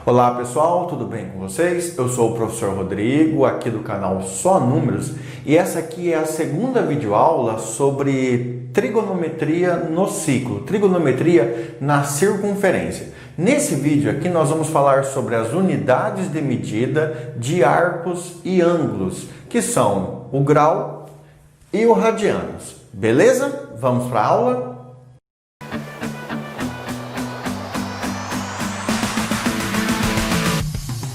Olá pessoal, tudo bem com vocês? Eu sou o professor Rodrigo, aqui do canal Só Números, e essa aqui é a segunda videoaula sobre trigonometria no ciclo, trigonometria na circunferência. Nesse vídeo aqui nós vamos falar sobre as unidades de medida de arcos e ângulos, que são o grau e o radianos. Beleza? Vamos para a aula?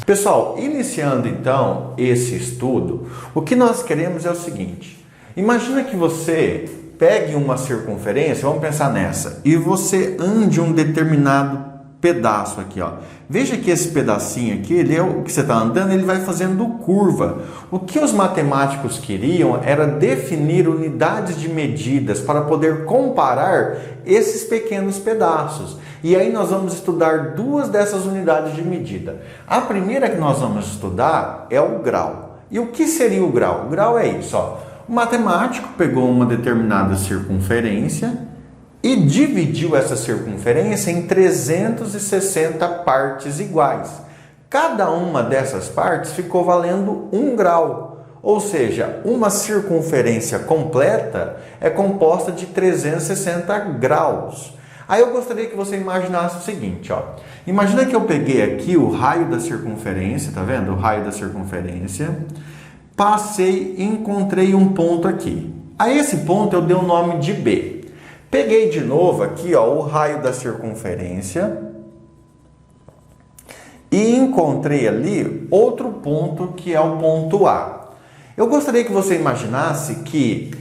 Pessoal, iniciando então esse estudo, o que nós queremos é o seguinte: imagina que você pegue uma circunferência, vamos pensar nessa, e você ande um determinado pedaço aqui, ó. Veja que esse pedacinho aqui, ele é o que você está andando, ele vai fazendo curva. O que os matemáticos queriam era definir unidades de medidas para poder comparar esses pequenos pedaços. E aí nós vamos estudar duas dessas unidades de medida. A primeira que nós vamos estudar é o grau. E o que seria o grau? O grau é isso, ó. O matemático pegou uma determinada circunferência e dividiu essa circunferência em 360 partes iguais. Cada uma dessas partes ficou valendo 1 grau. Ou seja, uma circunferência completa é composta de 360 graus. Aí eu gostaria que você imaginasse o seguinte, ó. Imagina que eu peguei aqui o raio da circunferência, tá vendo? O raio da circunferência. Passei e encontrei um ponto aqui. A esse ponto eu dei o nome de B. Peguei de novo aqui, ó, o raio da circunferência e encontrei ali outro ponto que é o ponto A. Eu gostaria que você imaginasse que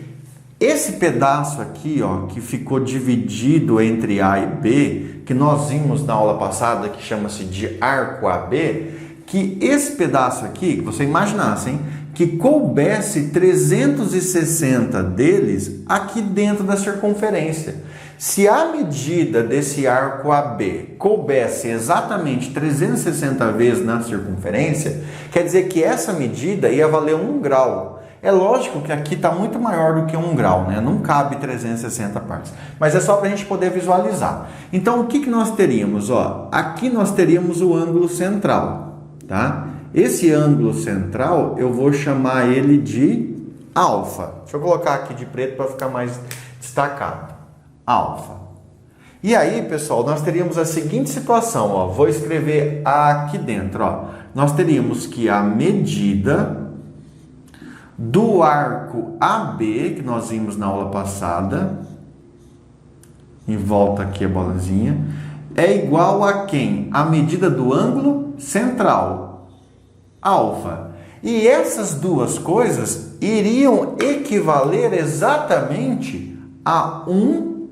esse pedaço aqui, ó, que ficou dividido entre A e B, que nós vimos na aula passada, que chama-se de arco AB, que esse pedaço aqui, que você imaginasse, hein, que coubesse 360 deles aqui dentro da circunferência. Se a medida desse arco AB coubesse exatamente 360 vezes na circunferência, quer dizer que essa medida ia valer 1 grau. É lógico que aqui está muito maior do que 1 grau, né? Não cabe 360 partes. Mas é só para a gente poder visualizar. Então, o que nós teríamos? Ó, aqui nós teríamos o ângulo central, tá? Esse ângulo central, eu vou chamar ele de alfa. Deixa eu colocar aqui de preto para ficar mais destacado. Alfa. E aí, pessoal, nós teríamos a seguinte situação, ó. Vou escrever aqui dentro, ó. Nós teríamos que a medida do arco AB, que nós vimos na aula passada, em volta aqui a bolazinha, é igual a quem? A medida do ângulo central, alfa. E essas duas coisas iriam equivaler exatamente a 1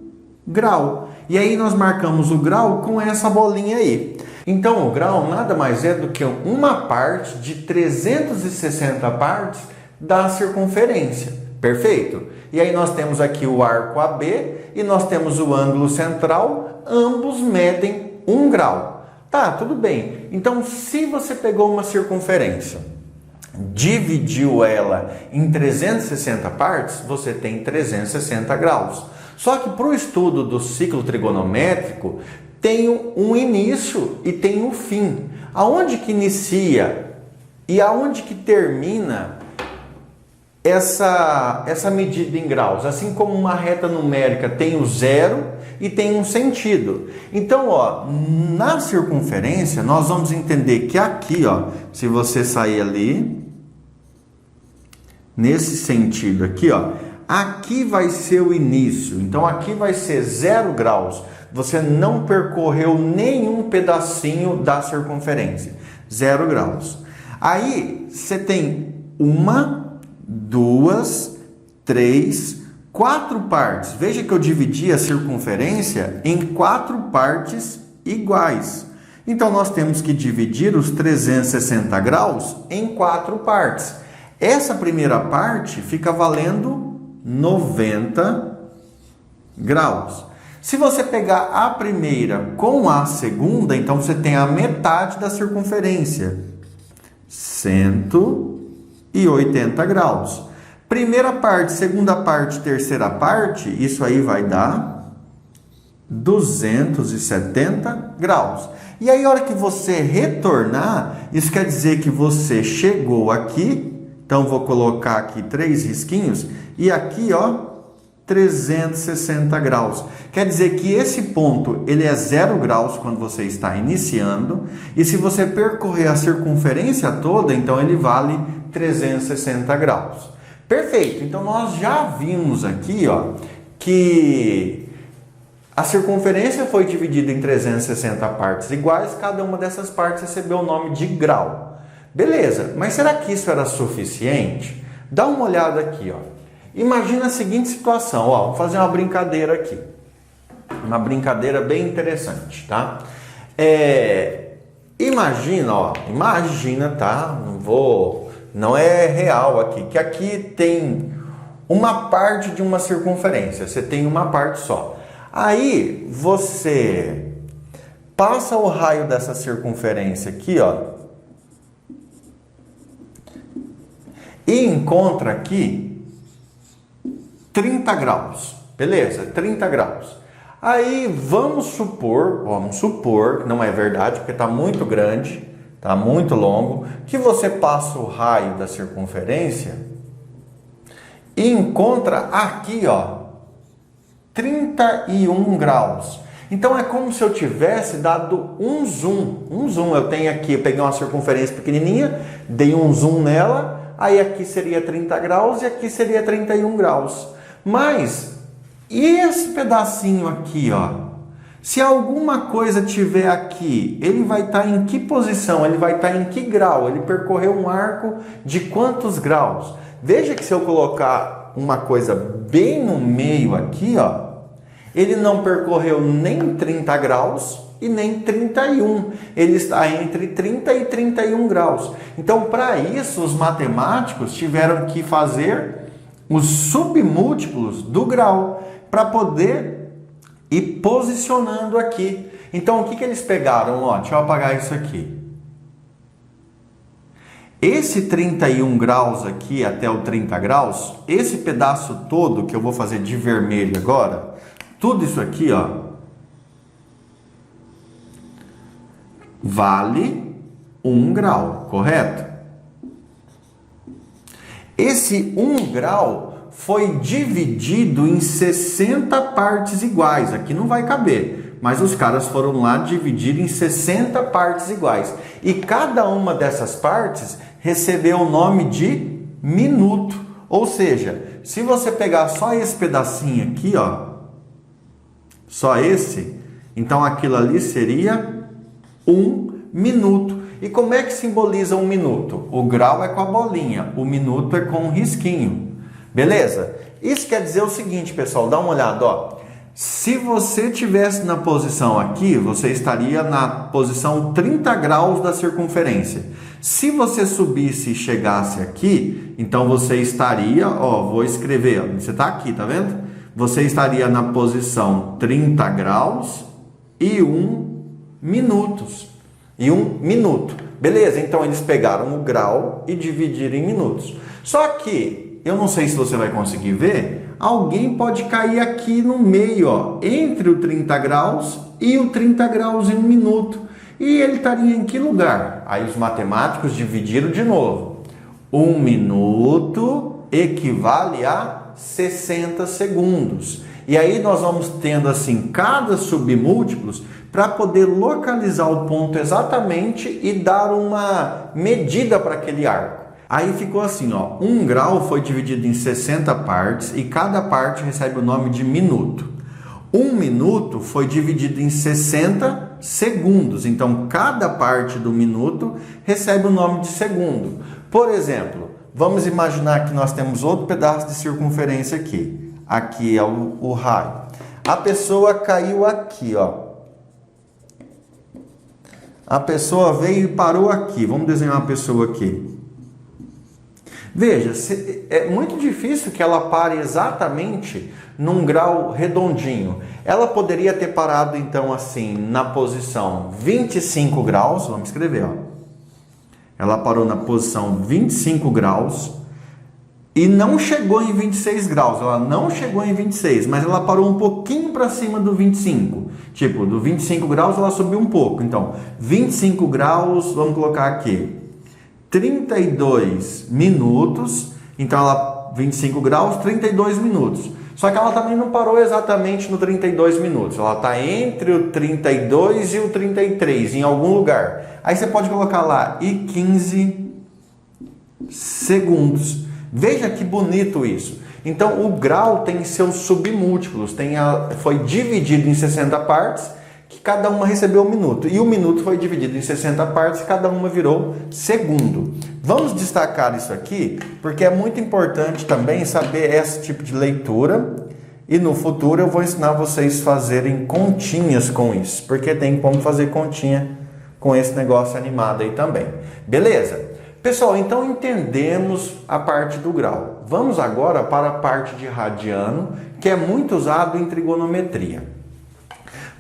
grau. E aí nós marcamos o grau com essa bolinha aí. Então o grau nada mais é do que uma parte de 360 partes da circunferência. Perfeito? E aí nós temos aqui o arco AB e nós temos o ângulo central, ambos medem 1 grau. Tá, tudo bem. Então, se você pegou uma circunferência, dividiu ela em 360 partes, você tem 360 graus. Só que para o estudo do ciclo trigonométrico, tem um início e tem um fim. Aonde que inicia e aonde que termina essa medida em graus? Assim como uma reta numérica tem o zero e tem um sentido. Então, ó, na circunferência, nós vamos entender que aqui, ó, se você sair ali, nesse sentido aqui, ó, aqui vai ser o início. Então, aqui vai ser 0 graus. Você não percorreu nenhum pedacinho da circunferência. 0 graus. Aí, você tem 1, 2, 3, 4 partes. Veja que eu dividi a circunferência em 4 partes iguais. Então, nós temos que dividir os 360 graus em 4 partes. Essa primeira parte fica valendo 90 graus. Se você pegar a primeira com a segunda, então você tem a metade da circunferência. 180 graus. Primeira parte, segunda parte, terceira parte, isso aí vai dar 270 graus. E aí, a hora que você retornar, isso quer dizer que você chegou aqui. Então, vou colocar aqui 3 risquinhos. E aqui, ó, 360 graus. Quer dizer que esse ponto, ele é 0 graus quando você está iniciando. E se você percorrer a circunferência toda, então ele vale 360 graus. Perfeito. Então, nós já vimos aqui, ó, que a circunferência foi dividida em 360 partes iguais. Cada uma dessas partes recebeu o nome de grau. Beleza, mas será que isso era suficiente? Dá uma olhada aqui, ó. Imagina a seguinte situação, ó, vou fazer uma brincadeira aqui. Uma brincadeira bem interessante, tá? Imagina, ó, tá? Não é real aqui, que aqui tem uma parte de uma circunferência, você tem uma parte só. Aí você passa o raio dessa circunferência aqui, ó, e encontra aqui 30 graus, beleza? 30 graus. Aí vamos supor, não é verdade, porque está muito grande, está muito longo, que você passa o raio da circunferência e encontra aqui, ó, 31 graus. Então é como se eu tivesse dado um zoom. Eu tenho aqui, eu peguei uma circunferência pequenininha, dei um zoom nela, aí aqui seria 30 graus e aqui seria 31 graus. Mas, e esse pedacinho aqui, ó? Se alguma coisa tiver aqui, ele vai estar em que posição? Ele vai estar em que grau? Ele percorreu um arco de quantos graus? Veja que se eu colocar uma coisa bem no meio aqui, ó, ele não percorreu nem 30 graus e nem 31. Ele está entre 30 e 31 graus. Então, para isso, os matemáticos tiveram que fazer os submúltiplos do grau para poder ir posicionando aqui. Então, o que eles pegaram? Ó, deixa eu apagar isso aqui. Esse 31 graus aqui até o 30 graus, esse pedaço todo que eu vou fazer de vermelho agora, tudo isso aqui, ó, vale 1 grau, correto? Esse 1 grau foi dividido em 60 partes iguais. Aqui não vai caber, mas os caras foram lá dividir em 60 partes iguais. E cada uma dessas partes recebeu o nome de minuto. Ou seja, se você pegar só esse pedacinho aqui, ó, só esse, então aquilo ali seria 1 minuto. E como é que simboliza 1 minuto? O grau é com a bolinha, o minuto é com um risquinho. Beleza? Isso quer dizer o seguinte, pessoal, dá uma olhada, ó. Se você estivesse na posição aqui, você estaria na posição 30 graus da circunferência. Se você subisse e chegasse aqui, então você estaria, ó, vou escrever, ó, você está aqui, tá vendo? Você estaria na posição 30 graus e 1 minutos. E 1 minuto. Beleza, então eles pegaram o grau e dividiram em minutos. Só que, eu não sei se você vai conseguir ver, alguém pode cair aqui no meio, ó, entre o 30 graus e o 30 graus em 1 minuto. E ele estaria em que lugar? Aí os matemáticos dividiram de novo. 1 minuto equivale a 60 segundos. E aí nós vamos tendo assim cada submúltiplos para poder localizar o ponto exatamente e dar uma medida para aquele arco. Aí ficou assim, ó, 1 grau foi dividido em 60 partes e cada parte recebe o nome de minuto. 1 minuto foi dividido em 60 segundos, então cada parte do minuto recebe o nome de segundo. Por exemplo, vamos imaginar que nós temos outro pedaço de circunferência aqui. Aqui é o raio. A pessoa caiu aqui, ó. A pessoa veio e parou aqui. Vamos desenhar uma pessoa aqui. Veja, é muito difícil que ela pare exatamente num grau redondinho. Ela poderia ter parado, então, assim, na posição 25 graus. Vamos escrever, ó. Ela parou na posição 25 graus. e não chegou em 26 graus, ela não chegou em 26, mas ela parou um pouquinho para cima do 25. Tipo, do 25 graus ela subiu um pouco. Então, 25 graus, vamos colocar aqui, 32 minutos. Então, ela 25 graus, 32 minutos. Só que ela também não parou exatamente no 32 minutos. Ela está entre o 32 e o 33, em algum lugar. Aí você pode colocar lá, e 15 segundos. Veja que bonito isso. Então, o grau tem seus submúltiplos. Foi dividido em 60 partes, que cada uma recebeu um minuto. E o minuto foi dividido em 60 partes, cada uma virou segundo. Vamos destacar isso aqui, porque é muito importante também saber esse tipo de leitura. E no futuro eu vou ensinar vocês a fazerem continhas com isso, porque tem como fazer continha com esse negócio animado aí também. Beleza? Pessoal, então entendemos a parte do grau. Vamos agora para a parte de radiano, que é muito usado em trigonometria.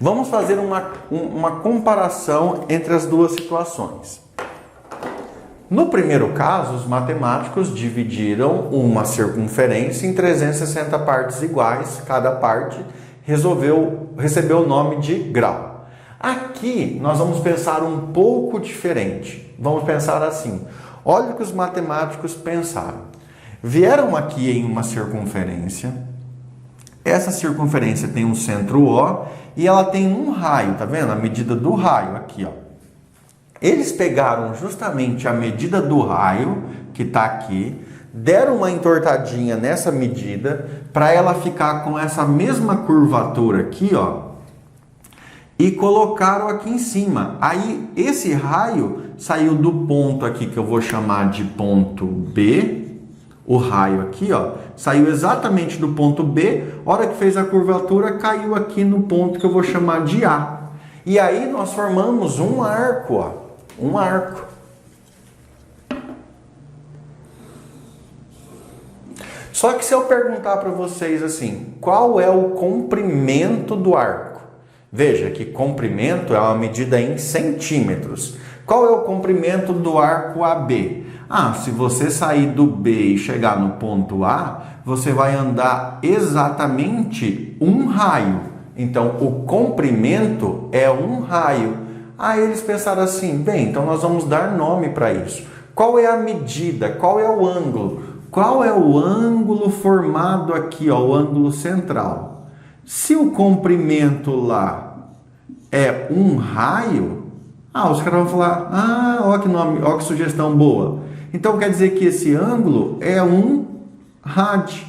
Vamos fazer uma comparação entre as duas situações. No primeiro caso, os matemáticos dividiram uma circunferência em 360 partes iguais, cada parte recebeu o nome de grau. Aqui nós vamos pensar um pouco diferente. Vamos pensar assim. Olha o que os matemáticos pensaram. Vieram aqui em uma circunferência. Essa circunferência tem um centro O e ela tem um raio, tá vendo? A medida do raio aqui, ó. Eles pegaram justamente a medida do raio, que está aqui, deram uma entortadinha nessa medida para ela ficar com essa mesma curvatura aqui, ó, e colocaram aqui em cima. Aí esse raio saiu do ponto aqui que eu vou chamar de ponto B. O raio aqui, ó, saiu exatamente do ponto B. A hora que fez a curvatura, caiu aqui no ponto que eu vou chamar de A. E aí nós formamos um arco, ó, um arco. Só que se eu perguntar para vocês assim, qual é o comprimento do arco? Veja que comprimento é uma medida em centímetros. Qual é o comprimento do arco AB? Se você sair do B e chegar no ponto A, você vai andar exatamente um raio. Então, o comprimento é um raio. Aí eles pensaram assim, bem, então nós vamos dar nome para isso. Qual é a medida? Qual é o ângulo? Qual é o ângulo formado aqui, ó, o ângulo central? Se o comprimento lá é um raio, os caras vão falar, ó que nome, ó que sugestão boa. Então quer dizer que esse ângulo é um rádio.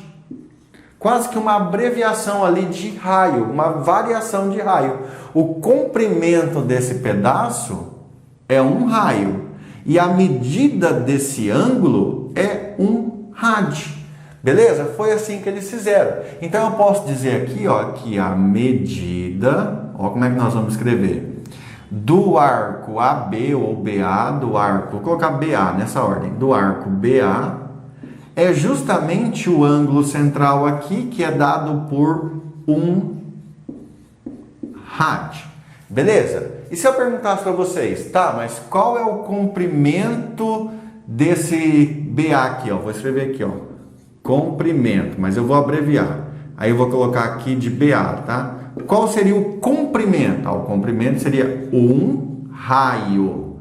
Quase que uma abreviação ali de raio, uma variação de raio. O comprimento desse pedaço é um raio. E a medida desse ângulo é um rádio. Beleza? Foi assim que eles fizeram. Então eu posso dizer aqui, ó, que a medida, ó, como é que nós vamos escrever? Do arco AB ou BA, do arco, vou colocar BA nessa ordem, do arco BA, é justamente o ângulo central aqui, que é dado por um rádio. Beleza? E se eu perguntasse para vocês, tá, mas qual é o comprimento desse BA aqui, ó? Vou escrever aqui, ó, comprimento, mas eu vou abreviar. Aí eu vou colocar aqui de BA, tá? Qual seria o comprimento? O comprimento seria um raio.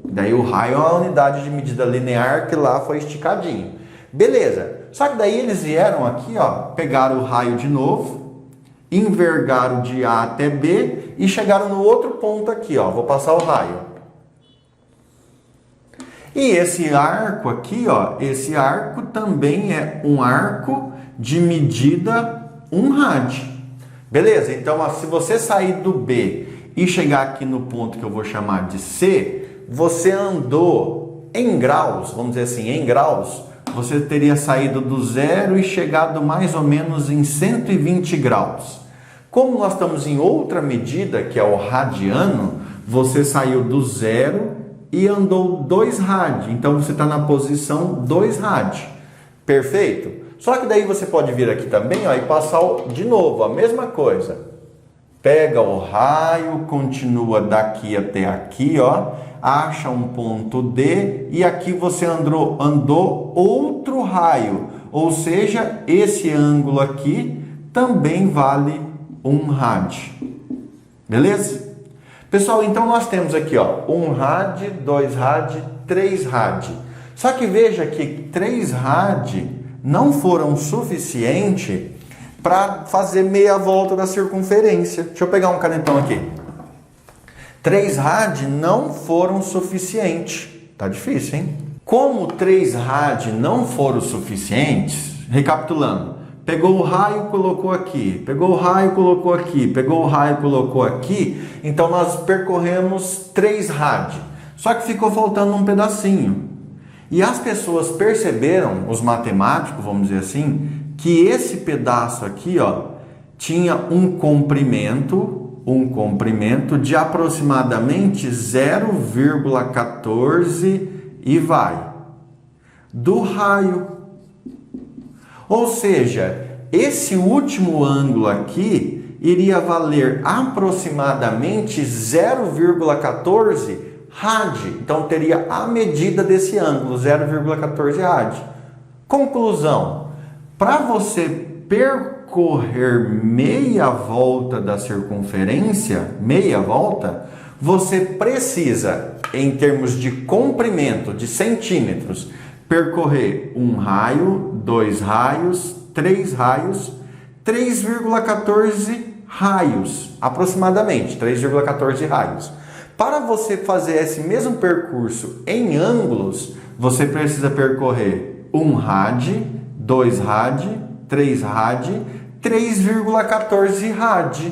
Daí o raio é uma unidade de medida linear que lá foi esticadinho. Beleza. Só que daí eles vieram aqui, ó, pegaram o raio de novo, envergaram de A até B e chegaram no outro ponto aqui, ó. Vou passar o raio. E esse arco aqui, ó, esse arco também é um arco de medida um rádio. Beleza? Então, ó, se você sair do B e chegar aqui no ponto que eu vou chamar de C, você andou em graus, vamos dizer assim, em graus, você teria saído do zero e chegado mais ou menos em 120 graus. Como nós estamos em outra medida, que é o radiano, você saiu do zero e andou 2 rádios. Então, você está na posição 2 rádios. Perfeito? Só que daí você pode vir aqui também, ó, e passar de novo a mesma coisa. Pega o raio, continua daqui até aqui, ó, acha um ponto D e aqui você andou outro raio. ou seja, esse ângulo aqui também vale 1 rad. Beleza? Pessoal, então nós temos aqui, ó, 1 rad, 2 rad, 3 rad. Só que veja que 3 rad não foram suficientes para fazer meia volta da circunferência. Deixa eu pegar um canetão aqui. 3 rad não foram suficientes. Tá difícil, hein? Como 3 rad não foram suficientes, recapitulando, pegou o raio, colocou aqui, pegou o raio, colocou aqui, pegou o raio, colocou aqui, então nós percorremos 3 rad. Só que ficou faltando um pedacinho. E as pessoas perceberam, os matemáticos, vamos dizer assim, que esse pedaço aqui, ó, tinha um comprimento de aproximadamente 0,14 e vai do raio. Ou seja, esse último ângulo aqui iria valer aproximadamente 0,14 rad. Então teria a medida desse ângulo, 0,14 rad. Conclusão: para você percorrer meia volta da circunferência, meia volta, você precisa, em termos de comprimento de centímetros, percorrer 1 raio, 2 raios, 3 raios, 3,14 raios, aproximadamente 3,14 raios. Para você fazer esse mesmo percurso em ângulos, você precisa percorrer 1 rad, 2 rad, 3 rad, 3,14 rad.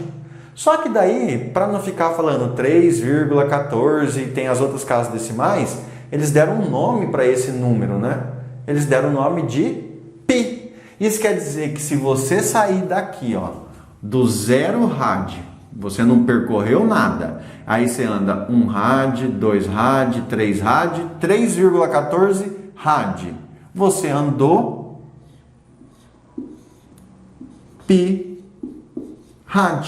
Só que daí, para não ficar falando 3,14 e tem as outras casas decimais, eles deram um nome para esse número, né? Eles deram o nome de π. Isso quer dizer que se você sair daqui, ó, do 0 rad, você não percorreu nada. Aí você anda 1 rad, 2 rad, 3 rad, 3,14 rad. Você andou π rad.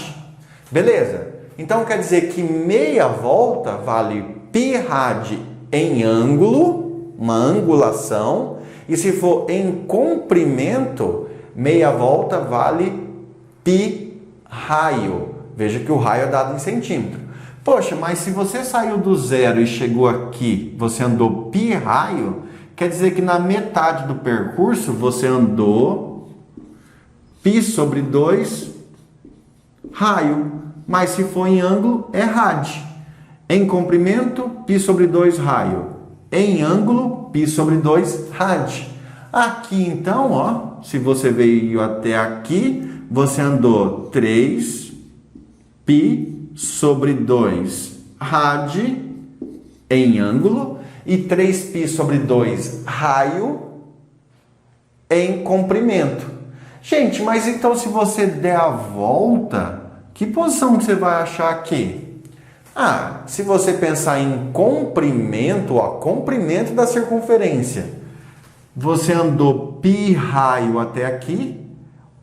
Beleza? Então quer dizer que meia volta vale π rad em ângulo, uma angulação, e se for em comprimento, meia volta vale π raio. Veja que o raio é dado em centímetro. Poxa, mas se você saiu do 0 e chegou aqui, você andou π raio, quer dizer que na metade do percurso você andou π sobre 2 raio. Mas se for em ângulo, é rad. Em comprimento, π sobre 2 raio. Em ângulo, π sobre 2 rad. Aqui então, ó, se você veio até aqui, você andou 3 π sobre 2 rad em ângulo e 3 π sobre 2 raio em comprimento. Gente, mas então se você der a volta, que posição que você vai achar aqui? Ah, se você pensar em comprimento, ó, comprimento da circunferência, você andou π raio até aqui,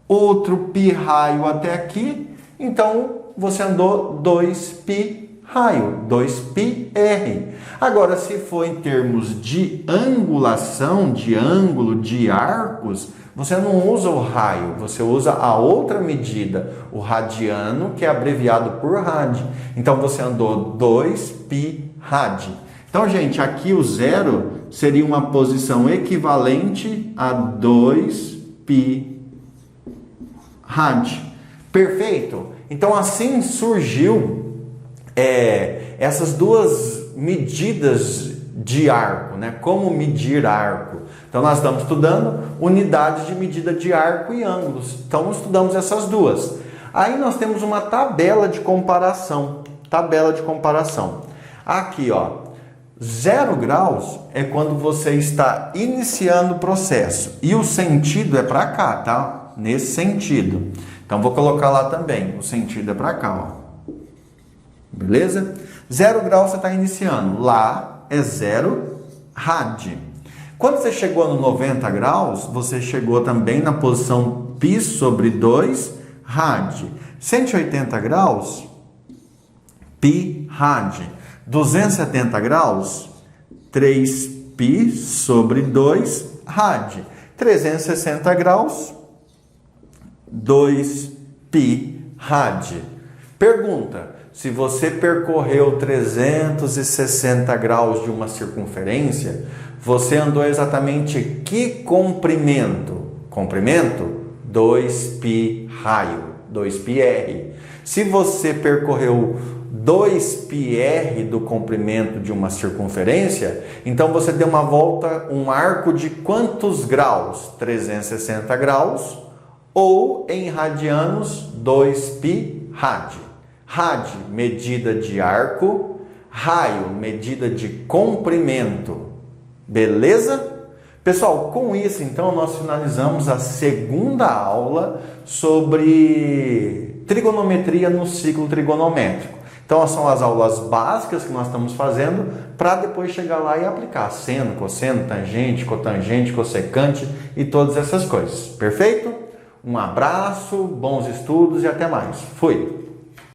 outro π raio até aqui, então você andou 2π raio, 2πr. Agora, se for em termos de angulação, de ângulo, de arcos, você não usa o raio, você usa a outra medida, o radiano, que é abreviado por rad. Então, você andou 2π rad. Então, gente, aqui o 0 seria uma posição equivalente a 2π rad. Perfeito? Então, assim surgiu essas duas medidas de arco, né? Como medir arco. Então, nós estamos estudando unidades de medida de arco e ângulos. Então, estudamos essas duas. Aí, nós temos uma tabela de comparação. Tabela de comparação. Aqui, ó, 0 graus é quando você está iniciando o processo. E o sentido é para cá, tá? Nesse sentido. Então, vou colocar lá também. O sentido é para cá, ó. Beleza? 0 graus você está iniciando. Lá é 0 rad. Quando você chegou no 90 graus, você chegou também na posição π sobre 2 rad. 180 graus, π rad. 270 graus, 3π sobre 2 rad. 360 graus, 2π rad. Pergunta: se você percorreu 360 graus de uma circunferência, você andou exatamente que comprimento? Comprimento? 2π raio, 2πr. Se você percorreu 2πr do comprimento de uma circunferência, então você deu uma volta, um arco de quantos graus? 360 graus, ou em radianos, 2π rad. Rad, medida de arco, raio, medida de comprimento. Beleza? Pessoal, com isso, então, nós finalizamos a segunda aula sobre trigonometria no ciclo trigonométrico. Então, são as aulas básicas que nós estamos fazendo para depois chegar lá e aplicar seno, cosseno, tangente, cotangente, cossecante e todas essas coisas. Perfeito? Um abraço, bons estudos e até mais. Fui!